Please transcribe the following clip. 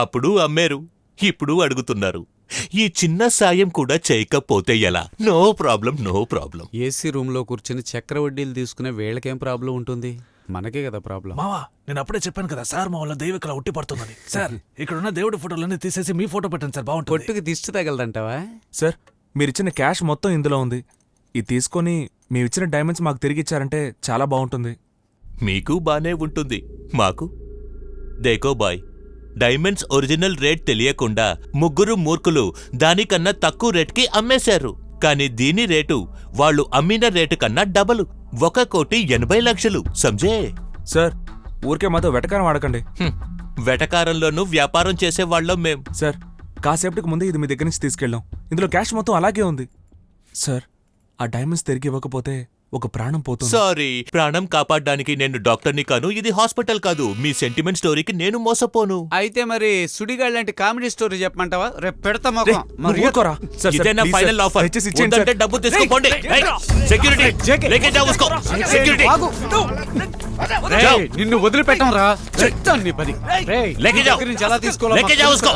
అప్పుడు అమ్మారు, ఇప్పుడు అడుగుతున్నారు. ఈ చిన్న సాయం కూడా చేయకపోతే ఎలా? No problem, no problem. AC రూమ్లో కూర్చుని చక్ర వడ్డీలు తీసుకునే వీళ్ళకేం ప్రాబ్లం ఉంటుంది? మనకే కదా ప్రాబ్లం. మావా, నేను అప్పుడే చెప్పాను కదా సార్, మా వల్ల దైవికలా ఉట్టి పడుతుందని. సార్, ఇక్కడ ఉన్న దేవుడి ఫోటోలన్నీ తీసేసి మీ ఫోటో పెట్టండి సార్, బాగుంటుంది. పొట్టుకి దిష్టి తగలదంటావా? సార్, మీరిచ్చిన క్యాష్ మొత్తం ఇందులో ఉంది. ఇది తీసుకొని మీరిచ్చిన డైమండ్స్ మాకు తిరిగి ఇచ్చారంటే చాలా బాగుంటుంది. మీకు బానే ఉంటుంది, మాకు దేకో బాయ్, డైమండ్స్ ఒరిజినల్ రేట్ తెలియకుండా ముగ్గురు మూర్ఖులు దానికన్నా తక్కువ రేట్కి అమ్మేశారు. కానీ దీని రేటు వాళ్ళు అమ్మిన రేటు కన్నా డబలు, 1,80,00,000. సంజే సార్, ఊరికే మాతో వెటకారం ఆడకండి. వెటకారంలోనూ వ్యాపారం చేసేవాళ్ళం మేం. సార్, కాసేపటికి ముందే ఇది మీ దగ్గర నుంచి తీసుకెళ్ళాం. ఇందులో క్యాష్ మొత్తం అలాగే ఉంది. సార్, ఆ డైమండ్స్ తిరిగి ఇవ్వకపోతే ఒక ప్రాణం పోతుంది. సారీ, ప్రాణం కాపాడడానికి నేను డాక్టర్ని కాను, ఇది హాస్పిటల్ కాదు. మీ సెంటిమెంట్ స్టోరీకి నేను మోసపోను. అయితే మరి సుడిగాళ్ళ లాంటి కామెడీ స్టోరీ చెప్పమంటావా? రేపు పెడతా రే, నువ్వు ఊరుకోరా. సార్, ఇదే నా ప్లీజ్ ఫైనల్ సార్, ఆఫర్. దయచేసి ఇచ్చేయండి వద్దంటే సార్. డబ్బు తీసుకోండి. సెక్యూరిటీ లేకే జాओ उसको. సెక్యూరిటీ నిన్ను వదిలిపెట్టం రా. చెప్తాను నీ పని. లేకే జాओ. ఎలా తీసుకోవాలో లేకే జాओ उसको.